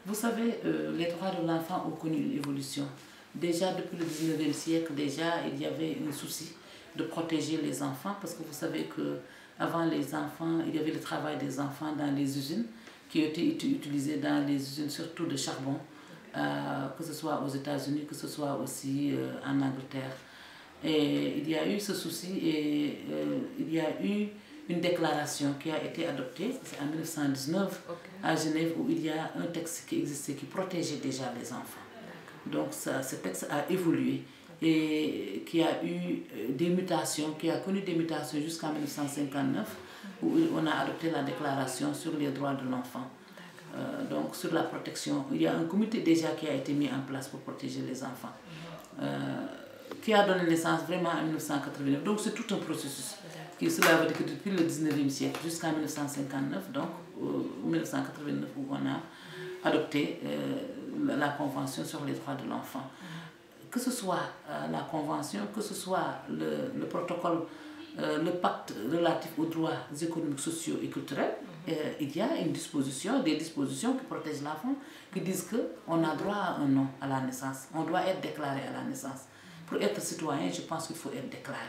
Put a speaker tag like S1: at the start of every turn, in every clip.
S1: Vous savez, les droits de l'enfant ont connu une évolution. Déjà depuis le 19e siècle, il y avait un souci de protéger les enfants parce que vous savez qu'avant les enfants, il y avait le travail des enfants dans les usines qui étaient utilisés dans les usines surtout de charbon, que ce soit aux États-Unis, que ce soit aussi en Angleterre. Et il y a eu ce souci et il y a eu une déclaration qui a été adoptée, c'est en 1919 à Genève, où il y a un texte qui existait qui protégeait déjà les enfants. Donc ce texte a évolué et qui a eu des mutations, qui a connu des mutations jusqu'en 1959, où on a adopté la déclaration sur les droits de l'enfant. Donc sur la protection, il y a un comité déjà qui a été mis en place pour protéger les enfants, qui a donné naissance vraiment en 1989. Donc c'est tout un processus. Cela veut dire que depuis le 19e siècle jusqu'en 1959, donc 1989, où on a adopté la Convention sur les droits de l'enfant. Que ce soit la Convention, que ce soit le protocole, le pacte relatif aux droits économiques, sociaux et culturels, il y a des dispositions qui protègent l'enfant, qui disent qu'on a droit à un nom à la naissance, on doit être déclaré à la naissance. Pour être citoyen, je pense qu'il faut être déclaré.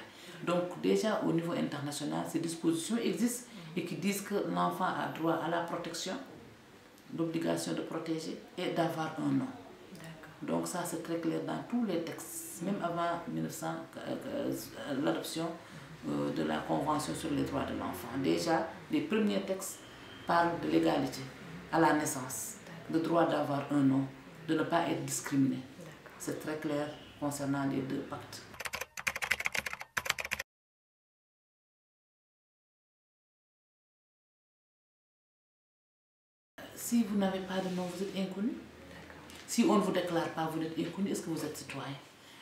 S1: Donc déjà au niveau international, ces dispositions existent et qui disent que l'enfant a droit à la protection, l'obligation de protéger et d'avoir un nom. Donc ça c'est très clair dans tous les textes, même avant l'adoption de la Convention sur les droits de l'enfant. Déjà, les premiers textes parlent de l'égalité à la naissance, le droit d'avoir un nom, de ne pas être discriminé. C'est très clair concernant les deux pactes. Si vous n'avez pas de nom, vous êtes inconnu. Si on ne vous déclare pas, vous êtes inconnu, est-ce que vous êtes citoyen?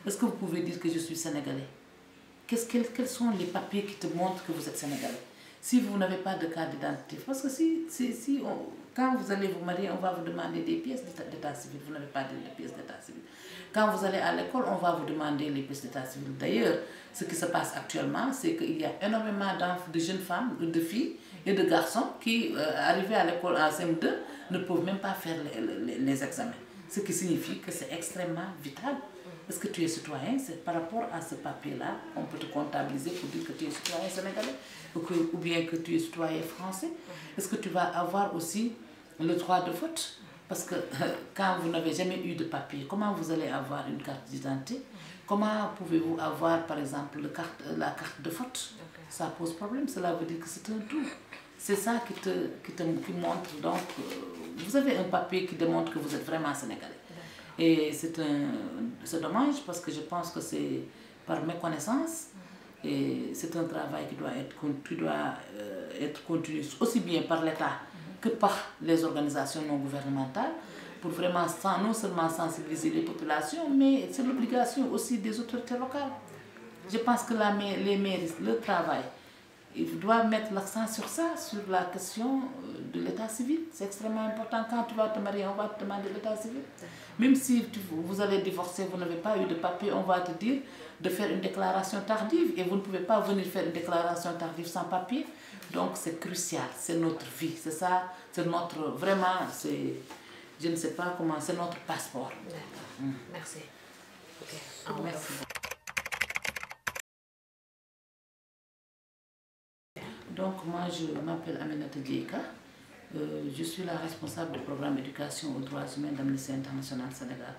S1: Est-ce que vous pouvez dire que je suis sénégalais? Quels sont les papiers qui te montrent que vous êtes sénégalais? Si vous n'avez pas de carte d'identité, parce que quand vous allez vous marier, on va vous demander des pièces d'état civil, vous n'avez pas de pièces d'état civil. Quand vous allez à l'école, on va vous demander les pièces d'état civil. D'ailleurs, ce qui se passe actuellement, c'est qu'il y a énormément de jeunes femmes, de filles et de garçons qui, arrivés à l'école en CM2, ne peuvent même pas faire les examens. Ce qui signifie que c'est extrêmement vital. Est-ce que tu es citoyen? C'est par rapport à ce papier-là qu'on peut te comptabiliser pour dire que tu es citoyen sénégalais ou bien que tu es citoyen français. Est-ce que tu vas avoir aussi le droit de vote? Parce que quand vous n'avez jamais eu de papier, comment vous allez avoir une carte d'identité? Comment pouvez-vous avoir, par exemple, la carte de vote? Ça pose problème, cela veut dire que c'est un tout. C'est ça qui montre, donc, vous avez un papier qui démontre que vous êtes vraiment sénégalais. Et c'est dommage parce que je pense que c'est par méconnaissance et c'est un travail qui doit être continué aussi bien par l'État que par les organisations non gouvernementales pour vraiment non seulement sensibiliser les populations, mais c'est l'obligation aussi des autorités locales. Je pense que les mairies, le travail, il doit mettre l'accent sur ça, sur la question de l'état civil. C'est extrêmement important. Quand tu vas te marier, on va te demander l'état civil. Même si vous allez divorcer, vous n'avez pas eu de papier, on va te dire de faire une déclaration tardive. Et vous ne pouvez pas venir faire une déclaration tardive sans papier. Donc c'est crucial, c'est notre vie. C'est ça, c'est notre, vraiment, je ne sais pas comment, c'est notre passeport.
S2: Merci.
S1: Merci. Donc moi je m'appelle Aminata Dieka, je suis la responsable du programme éducation aux droits humains d'Amnesty International Sénégal.